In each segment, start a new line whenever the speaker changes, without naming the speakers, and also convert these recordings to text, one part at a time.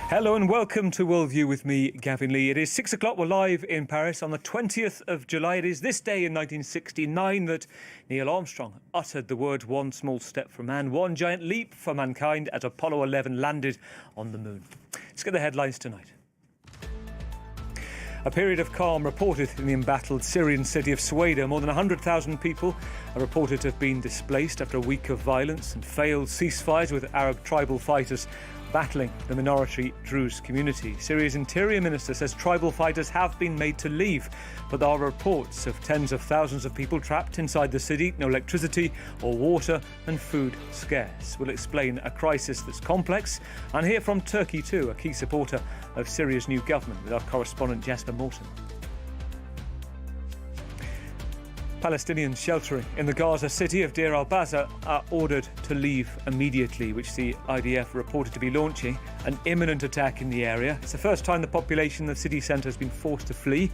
Hello and welcome to Worldview with me, Gavin Lee. It is 6 o'clock. We're live in Paris on the 20th of July. It is this day in 1969 that Neil Armstrong uttered the words "one small step for man, one giant leap for mankind" as Apollo 11 landed on the moon. Let's get the headlines tonight. A period of calm reported in the embattled Syrian city of Sueda. More than 100,000 people are reported to have been displaced after a week of violence and failed ceasefires with Arab tribal fighters battling the minority Druze community. Syria's interior minister says tribal fighters have been made to leave, but there are reports of tens of thousands of people trapped inside the city, no electricity or water, and food scarce. We'll explain a crisis that's complex and hear from Turkey too, a key supporter of Syria's new government, with our correspondent Jasper Morton. Palestinians sheltering in the Gaza city of Deir al-Baza are ordered to leave immediately, which the IDF reported to be launching an imminent attack in the area. It's the first time the population of the city centre has been forced to flee,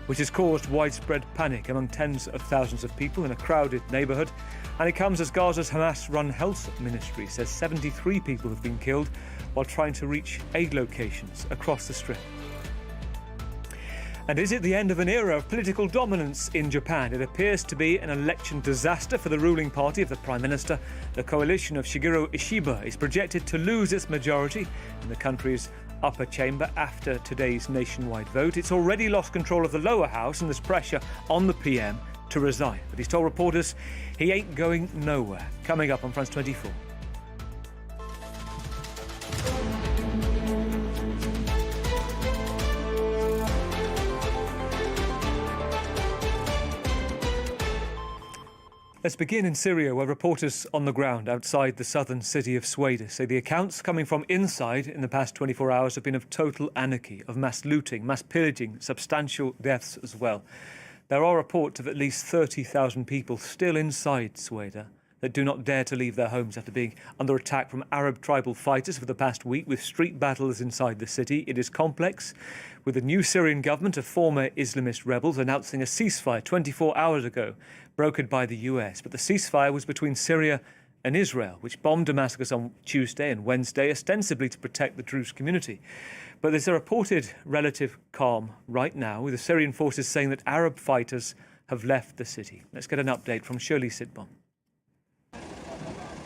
which has caused widespread panic among tens of thousands of people in a crowded neighbourhood. And it comes as Gaza's Hamas-run health ministry says 73 people have been killed while trying to reach aid locations across the Strip. And is it the end of an era of political dominance in Japan? It appears to be an election disaster for the ruling party of the Prime Minister. The coalition of Shigeru Ishiba is projected to lose its majority in the country's upper chamber after today's nationwide vote. It's already lost control of the lower house, and there's pressure on the PM to resign. But he's told reporters he ain't going nowhere. Coming up on France24. Let's begin in Syria, where reporters on the ground outside the southern city of Sueda say the accounts coming from inside in the past 24 hours have been of total anarchy, of mass looting, mass pillaging, substantial deaths as well. There are reports of at least 30,000 people still inside Sueda that do not dare to leave their homes after being under attack from Arab tribal fighters for the past week, with street battles inside the city. It is complex, with the new Syrian government of former Islamist rebels announcing a ceasefire 24 hours ago, brokered by the US. But the ceasefire was between Syria and Israel, which bombed Damascus on Tuesday and Wednesday, ostensibly to protect the Druze community. But there's a reported relative calm right now, with the Syrian forces saying that Arab fighters have left the city. Let's get an update from Shirley Sidbon.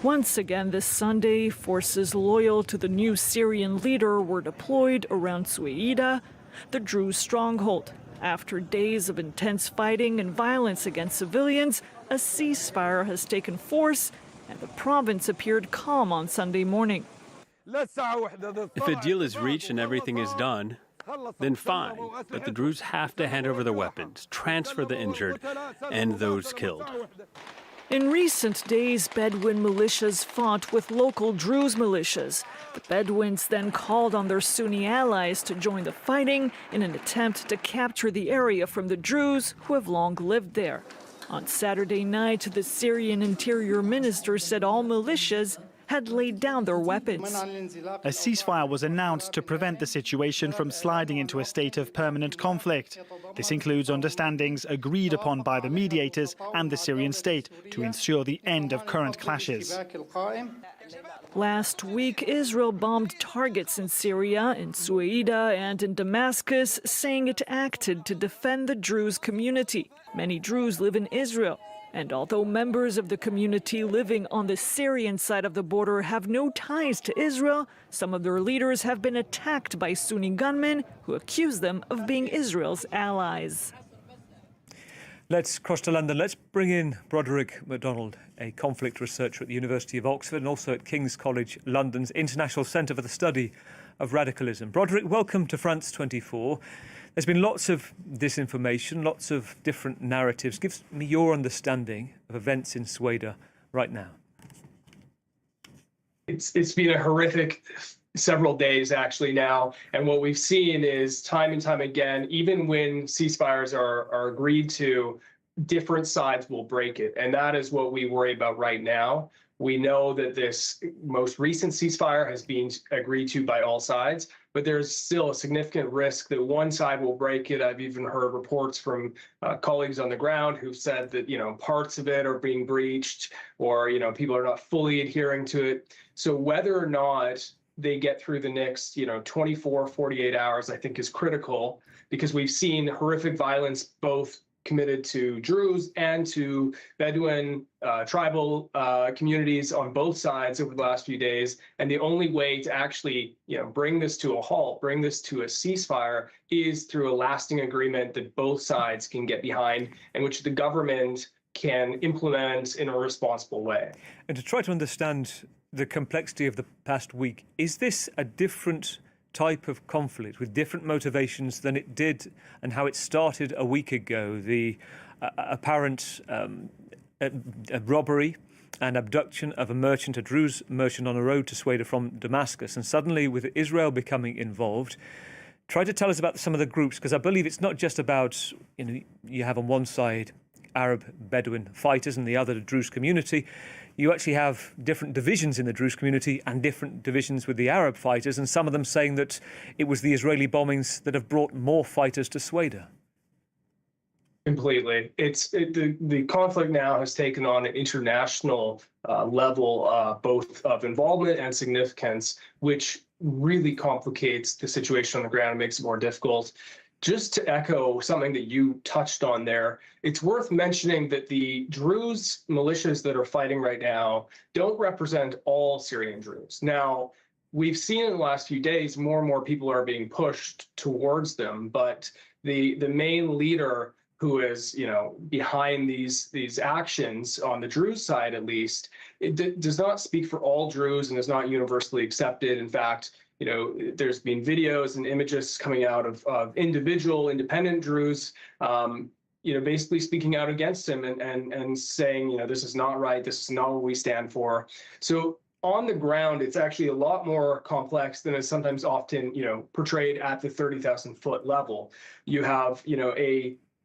Once again this Sunday, forces loyal to the new Syrian leader were deployed around Sueda, the Druze stronghold. After days of intense fighting and violence against civilians, a ceasefire has taken force and the province appeared calm on Sunday morning.
If a deal is reached and everything is done, then fine, but the Druze have to hand over their weapons, transfer the injured and those killed.
In recent days, Bedouin militias fought with local Druze militias. The Bedouins then called on their Sunni allies to join the fighting in an attempt to capture the area from the Druze, who have long lived there. On Saturday night, the Syrian interior minister said all militias had laid down their weapons.
A ceasefire was announced to prevent the situation from sliding into a state of permanent conflict. This includes understandings agreed upon by the mediators and the Syrian state to ensure the end of current clashes.
Last week, Israel bombed targets in Syria, in Sueda and in Damascus, saying it acted to defend the Druze community. Many Druze live in Israel. And although members of the community living on the Syrian side of the border have no ties to Israel, some of their leaders have been attacked by Sunni gunmen who accuse them of being Israel's allies.
Let's cross to London. Let's bring in Broderick McDonald, a conflict researcher at the University of Oxford and also at King's College London's International Centre for the Study of Radicalism. Broderick, welcome to France24. There's been lots of disinformation, lots of different narratives. Give me your understanding of events in Sueda right now.
It's been a horrific several days actually now, and what we've seen is time and time again, even when ceasefires are agreed to, different sides will break it, and that is what we worry about right now. We know that this most recent ceasefire has been agreed to by all sides, but there's still a significant risk that one side will break it. I've even heard reports from colleagues on the ground who've said that, parts of it are being breached or, people are not fully adhering to it. So whether or not they get through the next, 24, 48 hours, I think is critical, because we've seen horrific violence both committed to Druze and to Bedouin tribal communities on both sides over the last few days. And the only way to actually, bring this to a halt, bring this to a ceasefire, is through a lasting agreement that both sides can get behind, and which the government can implement in a responsible way.
And to try to understand the complexity of the past week, is this a different type of conflict with different motivations than it did and how it started a week ago? The apparent robbery and abduction of a Druze merchant on a road to Sweden from Damascus, and suddenly with Israel becoming involved. Try to tell us about some of the groups, because I believe it's not just about, you have on one side Arab Bedouin fighters and the other the Druze community. You actually have different divisions in the Druze community and different divisions with the Arab fighters, and some of them saying that it was the Israeli bombings that have brought more fighters to Sweden.
Completely. The conflict now has taken on an international level, both of involvement and significance, which really complicates the situation on the ground and makes it more difficult. Just to echo something that you touched on there, it's worth mentioning that the Druze militias that are fighting right now don't represent all Syrian Druze. Now, we've seen in the last few days more and more people are being pushed towards them, but the main leader who is behind these actions on the Druze side, at least, it does not speak for all Druze and is not universally accepted. In fact, there's been videos and images coming out of individual independent Druze, basically speaking out against him and saying, this is not right, this is not what we stand for. So on the ground, it's actually a lot more complex than is sometimes often, portrayed at the 30,000-foot level. You have,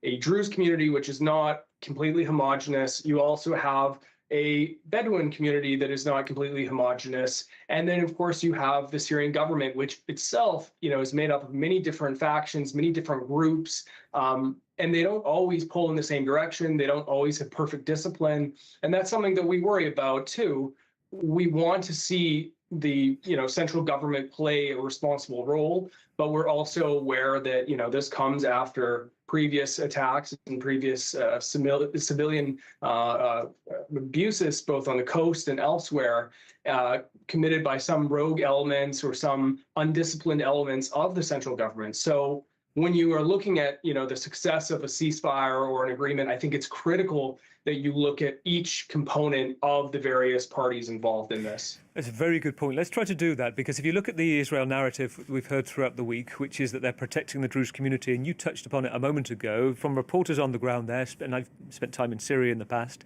a Druze community which is not completely homogenous. You also have a Bedouin community that is not completely homogenous. And then, of course, you have the Syrian government, which itself, is made up of many different factions, many different groups, and they don't always pull in the same direction. They don't always have perfect discipline. And that's something that we worry about, too. We want to see the central government play a responsible role, but we're also aware that this comes after previous attacks and previous civilian abuses, both on the coast and elsewhere, committed by some rogue elements or some undisciplined elements of the central government. So when you are looking at the success of a ceasefire or an agreement, I think it's critical that you look at each component of the various parties involved in this.
That's a very good point. Let's try to do that, because if you look at the Israel narrative we've heard throughout the week, which is that they're protecting the Druze community, and you touched upon it a moment ago, from reporters on the ground there, and I've spent time in Syria in the past,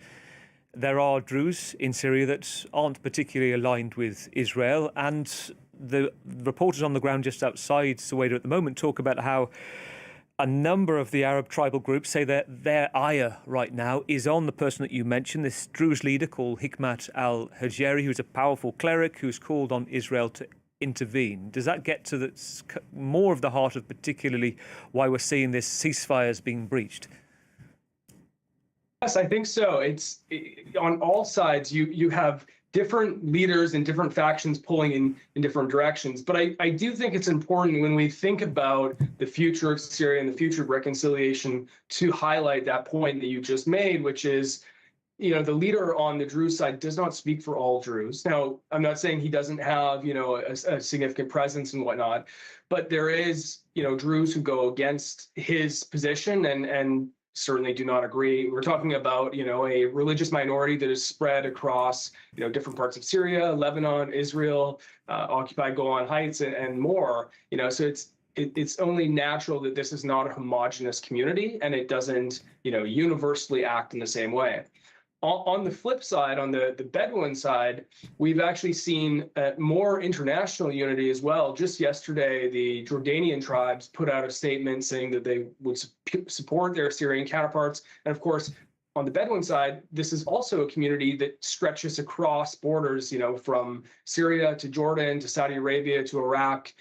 there are Druze in Syria that aren't particularly aligned with Israel, and the reporters on the ground just outside Soweto at the moment talk about how a number of the Arab tribal groups say that their ire right now is on the person that you mentioned, this Druze leader called Hikmat al-Hajeri, who's a powerful cleric who's called on Israel to intervene. Does that get to more of the heart of particularly why we're seeing this ceasefires being breached?
Yes, I think so. It's on all sides. You have different leaders and different factions pulling in different directions. But I do think it's important when we think about the future of Syria and the future of reconciliation to highlight that point that you just made, which is, the leader on the Druze side does not speak for all Druze. Now, I'm not saying he doesn't have, a significant presence and whatnot, but there is, Druze who go against his position and certainly do not agree. We're talking about, a religious minority that is spread across, different parts of Syria, Lebanon, Israel, occupied Golan Heights, and more. So it's only natural that this is not a homogenous community, and it doesn't, universally act in the same way. On the flip side, on the Bedouin side, we've actually seen more international unity as well. Just yesterday, the Jordanian tribes put out a statement saying that they would support their Syrian counterparts. And of course, on the Bedouin side, this is also a community that stretches across borders, from Syria to Jordan to Saudi Arabia to Iraq.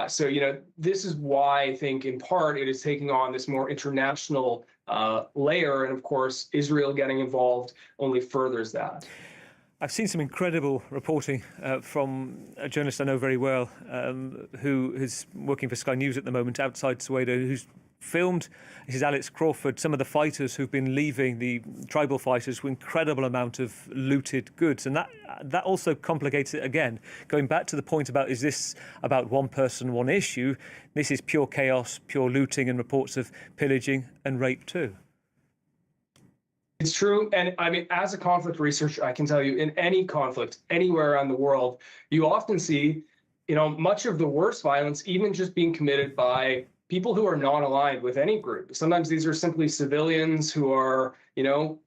So this is why I think in part it is taking on this more international layer. And of course, Israel getting involved only furthers that.
I've seen some incredible reporting from a journalist I know very well, who is working for Sky News at the moment outside Soweto, who's filmed, this is Alex Crawford, some of the fighters who've been leaving, the tribal fighters, with incredible amount of looted goods. And that also complicates it again. Going back to the point about, is this about one person, one issue? This is pure chaos, pure looting, and reports of pillaging and rape too.
It's true. And I mean, as a conflict researcher, I can tell you in any conflict, anywhere around the world, you often see, much of the worst violence, even just being committed by people who are not aligned with any group. Sometimes these are simply civilians who are,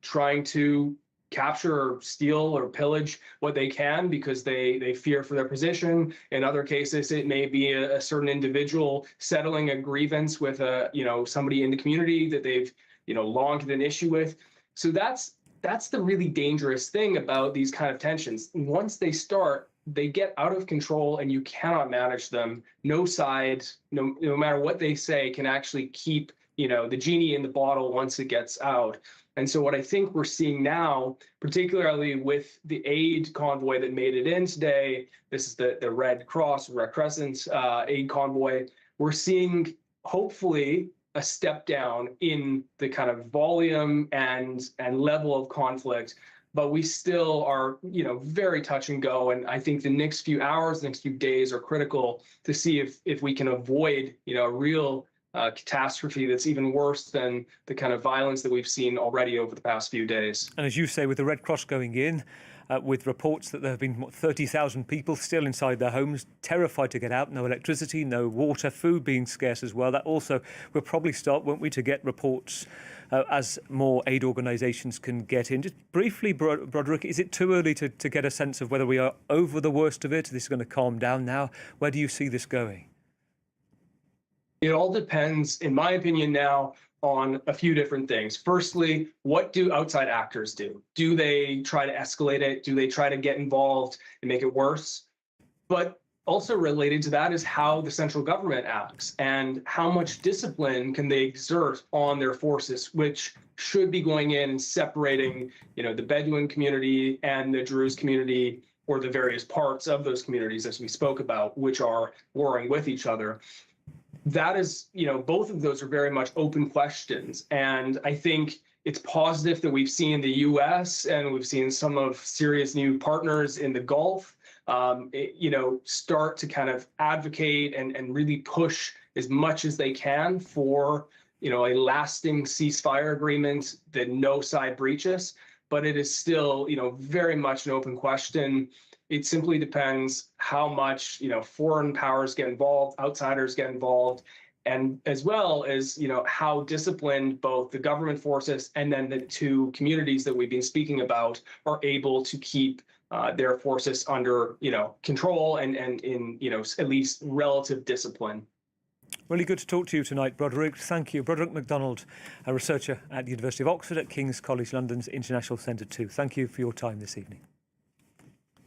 trying to capture or steal or pillage what they can because they fear for their position. In other cases, it may be a certain individual settling a grievance with somebody in the community that they've, long had an issue with. So that's the really dangerous thing about these kind of tensions. Once they start, they get out of control and you cannot manage them. No side, no matter what they say, can actually keep, the genie in the bottle once it gets out. And so what I think we're seeing now, particularly with the aid convoy that made it in today, this is the Red Cross, Red Crescent aid convoy, we're seeing hopefully a step down in the kind of volume and level of conflict, but we still are, very touch and go. And I think the next few hours, next few days are critical to see if we can avoid, a real catastrophe that's even worse than the kind of violence that we've seen already over the past few days.
And as you say, with the Red Cross going in, with reports that there have been 30,000 people still inside their homes, terrified to get out, no electricity, no water, food being scarce as well. That also will probably start, won't we, to get reports as more aid organisations can get in. Just briefly, Broderick, is it too early to get a sense of whether we are over the worst of it? This is going to calm down now. Where do you see this going?
It all depends, in my opinion now, on a few different things. Firstly, what do outside actors do? Do they try to escalate it? Do they try to get involved and make it worse? But also related to that is how the central government acts and how much discipline can they exert on their forces, which should be going in and separating, the Bedouin community and the Druze community, or the various parts of those communities, as we spoke about, which are warring with each other. That is, both of those are very much open questions. And I think it's positive that we've seen the U.S. and we've seen some of Syria's new partners in the Gulf, start to kind of advocate and really push as much as they can for, a lasting ceasefire agreement that no side breaches. But it is still, very much an open question. It simply depends how much, foreign powers get involved, outsiders get involved, and as well as, how disciplined both the government forces and then the two communities that we've been speaking about are able to keep their forces under, control and in, at least relative discipline.
Really good to talk to you tonight, Broderick. Thank you. Broderick McDonald, a researcher at the University of Oxford at King's College London's International Centre 2. Thank you for your time this evening.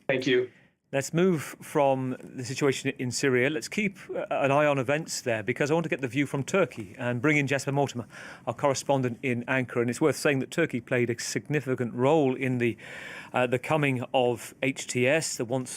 Thank you.
Let's move from the situation in Syria. Let's keep an eye on events there, because I want to get the view from Turkey and bring in Jesper Mortimer, our correspondent in Ankara. And it's worth saying that Turkey played a significant role in the coming of HTS, the once